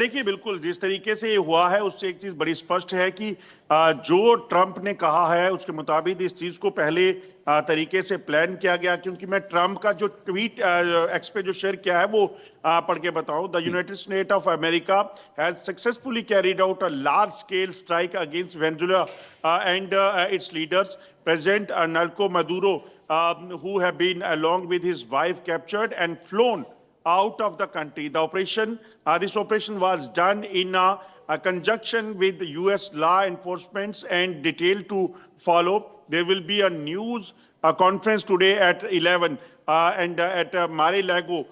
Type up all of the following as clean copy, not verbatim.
देखिए, बिल्कुल जिस तरीके से ये हुआ है उससे एक चीज बड़ी स्पष्ट है कि जो ट्रंप ने कहा है उसके मुताबिक इस चीज को पहले तरीके से प्लान किया गया। क्योंकि मैं ट्रंप का जो ट्वीट एक्स पे जो शेयर किया है वो पढ़ के बताऊं। द जी। United State of America has successfully carried out a large scale strike against Venezuela and its leaders president Nicolas Maduro, who have been along with his wife captured and flown out of the country. This operation was done in a conjunction with the U.S. law enforcement and detailed to follow. There will be a news conference today at 11 and at Mar-a-Lago.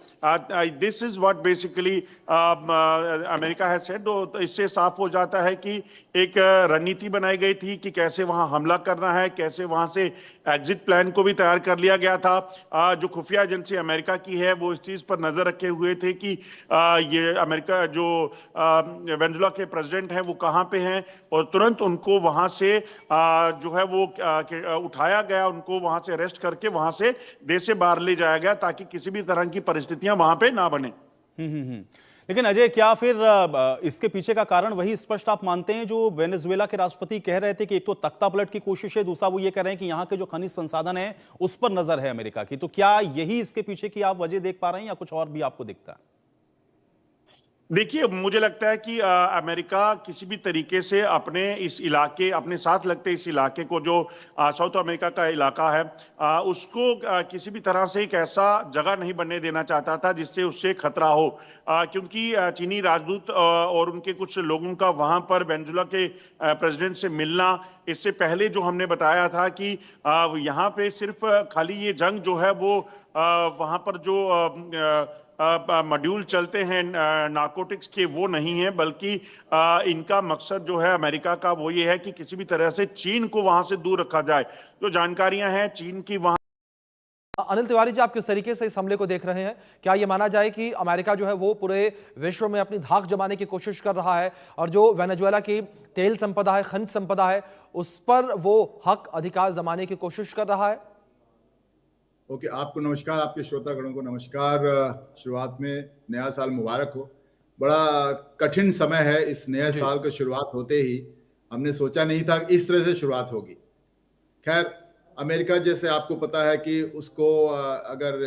This is what basically America has said। तो इससे साफ हो जाता है कि एक रणनीति बनाई गई थी कि कैसे वहां हमला करना है, कैसे वहां से एग्जिट प्लान को भी तैयार कर लिया गया था। जो खुफिया एजेंसी अमेरिका की है वो इस चीज पर नजर रखे हुए थे कि ये अमेरिका जो वेनेजुएला के प्रेसिडेंट हैं वो कहाँ पे हैं, और तुरंत उनको वहां से जो है वो उठाया गया, उनको वहां से अरेस्ट करके वहां से देश से बाहर ले जाया गया ताकि किसी भी तरह की परिस्थितियां वहां पे ना बने। लेकिन अजय, क्या फिर इसके पीछे का कारण वही स्पष्ट आप मानते हैं जो वेनेजुएला के राष्ट्रपति कह रहे थे कि एक तो तख्ता पलट की कोशिश है, दूसरा वो ये कह रहे हैं कि यहाँ के जो खनिज संसाधन है उस पर नजर है अमेरिका की। तो क्या यही इसके पीछे की आप वजह देख पा रहे हैं या कुछ और भी आपको दिखता है? देखिए, मुझे लगता है कि अमेरिका किसी भी तरीके से अपने इस इलाके, अपने साथ लगते इस इलाके को जो साउथ अमेरिका का इलाका है उसको किसी भी तरह से एक ऐसा जगह नहीं बनने देना चाहता था जिससे उससे खतरा हो। क्योंकि चीनी राजदूत और उनके कुछ लोगों का वहां पर वेनेजुएला के प्रेसिडेंट से मिलना, इससे पहले जो हमने बताया था कि यहाँ पे सिर्फ खाली ये जंग जो है वो वहां पर जो मॉड्यूल चलते हैं नार्कोटिक्स के वो नहीं है, बल्कि इनका मकसद जो है अमेरिका का वो ये है कि किसी भी तरह से चीन को वहां से दूर रखा जाए। जो जानकारियां हैं चीन की वहां। अनिल तिवारी जी, आप किस तरीके से इस हमले को देख रहे हैं? क्या यह माना जाए कि अमेरिका जो है वो पूरे विश्व में अपनी धाक जमाने की कोशिश कर रहा है और जो वेनेजुएला की तेल संपदा है, खनिज संपदा है, उस पर वो हक अधिकार जमाने की कोशिश कर रहा है? ओके, आपको नमस्कार, आपके श्रोतागणों को नमस्कार। शुरुआत में नया साल मुबारक हो। बड़ा कठिन समय है इस नए साल की शुरुआत होते ही। हमने सोचा नहीं था कि इस तरह से शुरुआत होगी। खैर, अमेरिका जैसे आपको पता है कि उसको अगर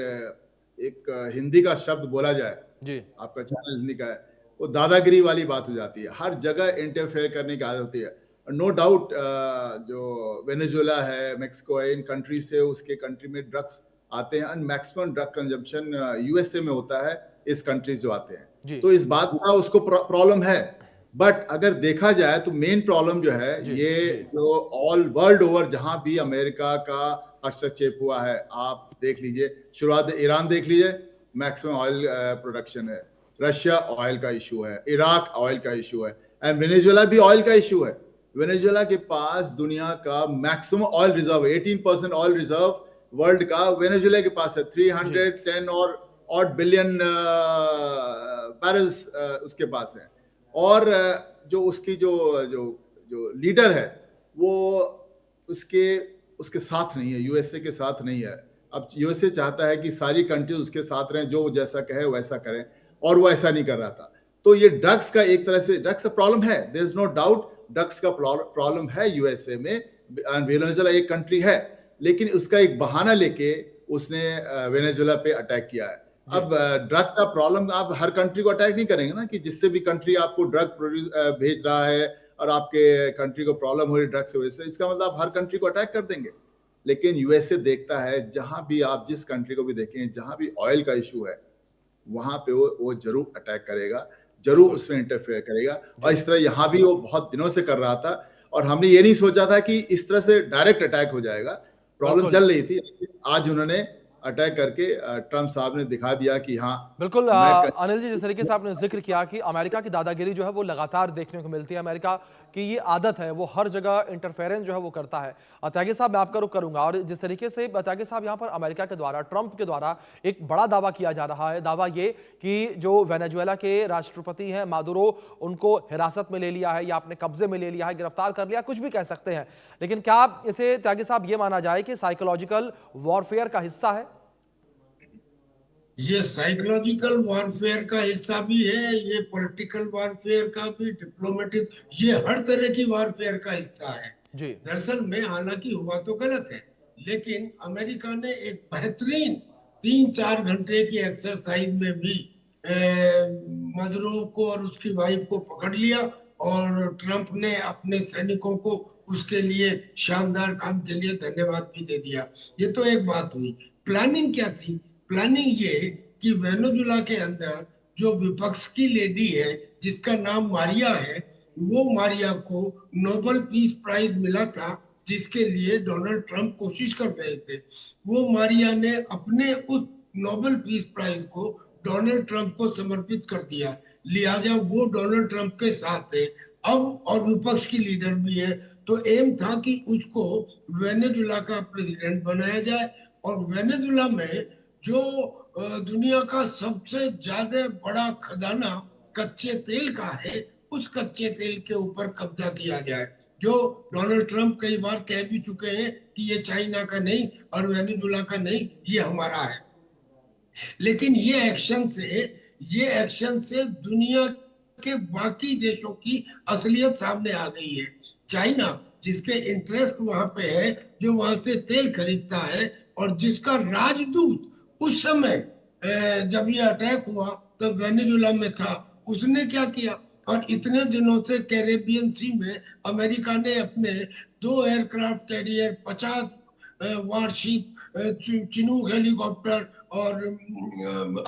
एक हिंदी का शब्द बोला जाए जी, आपका चैनल हिंदी का है, वो दादागिरी वाली बात हो जाती है। हर जगह इंटरफेयर करने की आदत होती है। नो डाउट जो वेनेजुएला है, मेक्सिको है, इन कंट्री से उसके कंट्री में ड्रग्स आते हैं and maximum drug consumption USA में होता है इस कंट्रीज जो आते हैं। तो इस बात का उसको प्रॉब्लम है। बट अगर देखा जाए तो मेन प्रॉब्लम जो है ये जो ऑल वर्ल्ड ओवर जहां भी अमेरिका का हस्तक्षेप हुआ है, आप देख लीजिए, शुरुआत ईरान देख लीजिए, मैक्सिमम ऑयल प्रोडक्शन है। रशिया ऑयल का इशू है, इराक ऑयल का इशू है, एंड वेनेजुएला भी ऑयल का इशू है। वेनेजुएला के पास दुनिया का maximum oil reserve, 18% oil reserve world का वेनेजुएला के पास है। 310 और बिलियन बैरल्स उसके पास है। और जो उसकी जो जो जो लीडर है वो उसके साथ नहीं है, यूएसए के साथ नहीं है। अब यूएसए चाहता है कि सारी कंट्रीज उसके साथ रहें, जो जैसा कहे वैसा करें, और वो ऐसा नहीं कर रहा था। तो ये ड्रग्स का एक तरह से ड्रग्स का प्रॉब्लम है, there is no doubt, drugs का प्रॉब्लम है यूएसए में। वेनेजुएला एक कंट्री है, लेकिन उसका एक बहाना लेके उसने वेनेजुएला पे अटैक किया है। अब ड्रग का प्रॉब्लम आप हर कंट्री को अटैक नहीं करेंगे ना, कि जिससे भी कंट्री आपको ड्रग भेज रहा है और आपके कंट्री को प्रॉब्लम हो रही ड्रग से वजह से, इसका मतलब आप हर कंट्री को अटैक कर देंगे। लेकिन यूएसए देखता है जहां भी आप जिस कंट्री को भी देखें, जहां भी ऑयल का इशू है वहां पे वो जरूर अटैक करेगा, जरूर उसमें इंटरफेयर करेगा। और इस तरह यहाँ भी वो बहुत दिनों से कर रहा था, और हमने ये नहीं सोचा था कि इस तरह से डायरेक्ट अटैक हो जाएगा। प्रॉब्लम चल रही थी, आज उन्होंने अटैक करके ट्रंप साहब ने दिखा दिया कि हाँ बिल्कुल। अनिल जी, जिस तरीके से आपने जिक्र किया कि अमेरिका की दादागिरी जो है वो लगातार देखने को मिलती है, अमेरिका की ये आदत है, वो हर जगह इंटरफेरेंस जो है वो करता है। त्यागी साहब, मैं आपका रुख करूंगा, और जिस तरीके से त्यागी साहब यहाँ पर अमेरिका के द्वारा, ट्रंप के द्वारा एक बड़ा दावा किया जा रहा है, दावा ये कि जो वेनेजुएला के राष्ट्रपति हैं मादुरो, उनको हिरासत में ले लिया है या अपने कब्जे में ले लिया है, गिरफ्तार कर लिया, कुछ भी कह सकते हैं, लेकिन क्या इसे त्यागी साहब ये माना जाए कि साइकोलॉजिकल वॉरफेयर का हिस्सा है? ये साइकोलॉजिकल वॉरफेयर का हिस्सा भी है, ये पॉलिटिकल वॉरफेयर का भी, डिप्लोमेटिक, ये हर तरह की वॉरफेयर का हिस्सा है। जी दरअसल में हालांकि हुआ तो गलत है, लेकिन अमेरिका ने एक बेहतरीन 3-4 घंटे की एक्सरसाइज में भी मदुरो को और उसकी वाइफ को पकड़ लिया, और ट्रंप ने अपने सैनिकों को उसके लिए शानदार काम के लिए धन्यवाद भी दे दिया। ये तो एक बात हुई। प्लानिंग क्या थी? प्लानिंग ये कि वेनेजुला के अंदर जो विपक्ष की लेडी है जिसका नाम मारिया है, वो मारिया को नोबेल पीस प्राइज मिला था, जिसके लिए डोनाल्ड ट्रंप कोशिश कर रहे थे। वो मारिया ने अपने उस नोबेल पीस प्राइज को डोनाल्ड ट्रंप को समर्पित कर दिया, लिहाजा वो डोनाल्ड ट्रंप के साथ है अब, और विपक्ष की लीडर भी है। तो एम था कि उसको वेनेजुला का प्रेसिडेंट बनाया जाए, और वेनेजुला में जो दुनिया का सबसे ज्यादा बड़ा खजाना कच्चे तेल का है, उस कच्चे तेल के ऊपर कब्जा किया जाए, जो डोनाल्ड ट्रंप कई बार कह भी चुके हैं कि ये चाइना का नहीं और वेनेजुला का नहीं, ये हमारा है। लेकिन ये एक्शन से दुनिया के बाकी देशों की असलियत सामने आ गई है। चाइना, जिसके इंटरेस्ट वहां पे है, जो वहां से तेल खरीदता है, और जिसका राजदूत उस समय जब ये अटैक हुआ तब वेनेजुला में था, उसने क्या किया? और इतने दिनों से कैरेबियन सी में अमेरिका ने अपने 2 aircraft carrier, 50 warship, Chinook helicopter और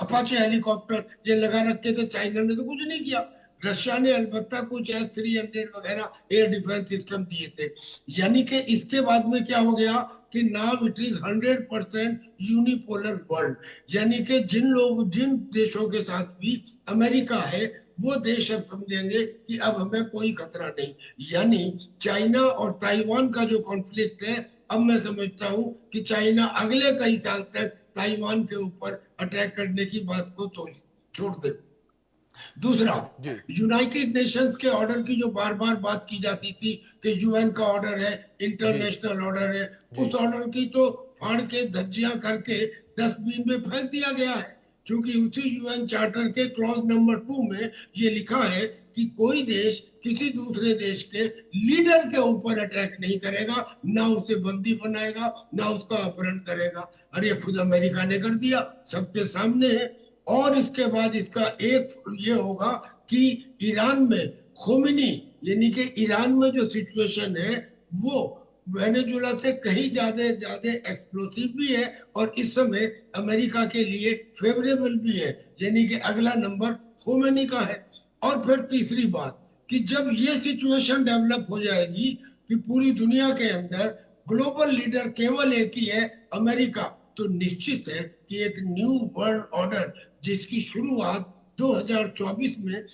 अपाचे हेलीकॉप्टर ये लगा रखे थे। चाइना ने तो कुछ नहीं किया। रशिया ने अलबत्ता कुछ S-300 वगैरह एयर डिफेंस सिस्टम दिए थे। यानी कि इसके बाद में क्या हो गया कि now it is 100% unipolar world. यानी कि जिन देशों के साथ भी अमेरिका है, वो देश अब समझेंगे कि अब हमें कोई खतरा नहीं। यानी चाइना और ताइवान का जो कॉन्फ्लिक्ट है, अब मैं समझता हूं कि चाइना अगले कई साल तक ताइवान के ऊपर अटैक करने की बात को तो छोड़ दे। दूसरा, जी यूनाइटेड नेशंस के ऑर्डर की जो बार बार बात की जाती थी कि यूएन का ऑर्डर है, जी इंटरनेशनल ऑर्डर है, जी उस ऑर्डर की तो फाड़ के धज्जियां करके डस्टबिन में फेंक दिया गया है। क्योंकि उसी यूएन चार्टर के क्लॉज नंबर 2 में ये लिखा है कि कोई देश किसी दूसरे देश के लीडर के ऊपर अटैक नहीं करेगा, ना उसे बंदी बनाएगा, ना उसका अपहरण करेगा। अरे खुद अमेरिका ने कर दिया, सबके सामने है। और इसके बाद इसका एक ये होगा कि ईरान में खोमेनी, यानी कि ईरान में जो सिचुएशन है वो वेनेजुला से कहीं ज्यादा एक्सप्लोसिव भी है, और इस समय अमेरिका के लिए फेवरेबल भी है, यानी कि अगला नंबर खोमेनी का है। और फिर तीसरी बात कि जब ये सिचुएशन डेवलप हो जाएगी कि पूरी दुनिया के अंदर ग्लोबल लीडर केवल एक ही है, अमेरिका, तो निश्चित है कि एक न्यू वर्ल्ड ऑर्डर, जिसकी शुरुआत 2024 में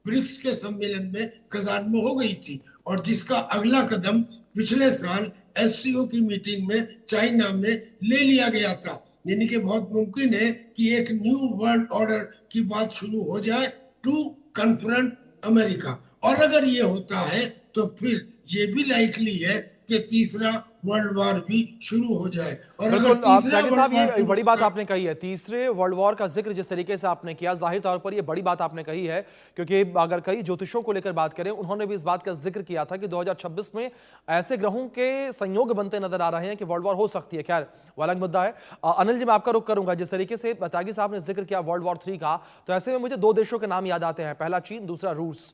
ब्रिक्स के सम्मेलन में कजान में हो गई थी, और जिसका अगला कदम पिछले साल SCO की मीटिंग में चाइना में ले लिया गया था। यानी कि बहुत मुमकिन है कि एक न्यू वर्ल्ड ऑर्डर की बात शुरू हो जाए टू कन्फ्रंट अमेरिका। और अगर ये होता है तो फिर ये भी लाइकली है कि तीसरा वर्ल्ड वॉर भी शुरू हो जाए। और अगर बिल्कुल आप तीसरा त्यागी वर्ल्ड साहब, वॉर ये शुरू बड़ी बात होता है, आपने कही है। तीसरे वर्ल्ड वॉर का जिक्र जिस तरीके से आपने किया, जाहिर तौर पर ये बड़ी बात आपने कही है, क्योंकि अगर कई ज्योतिषों को लेकर बात करें, उन्होंने भी इस बात का जिक्र किया था कि 2026 में ऐसे ग्रहों के संयोग बनते नजर आ रहे हैं कि वर्ल्ड वॉर हो सकती है। खैर वो अलग मुद्दा है। अनिल जी, मैं आपका रुख करूंगा। जिस तरीके से त्यागी साहब ने जिक्र किया वर्ल्ड वॉर 3 का, तो ऐसे में मुझे 2 देशों के नाम याद आते हैं, पहला चीन, दूसरा रूस।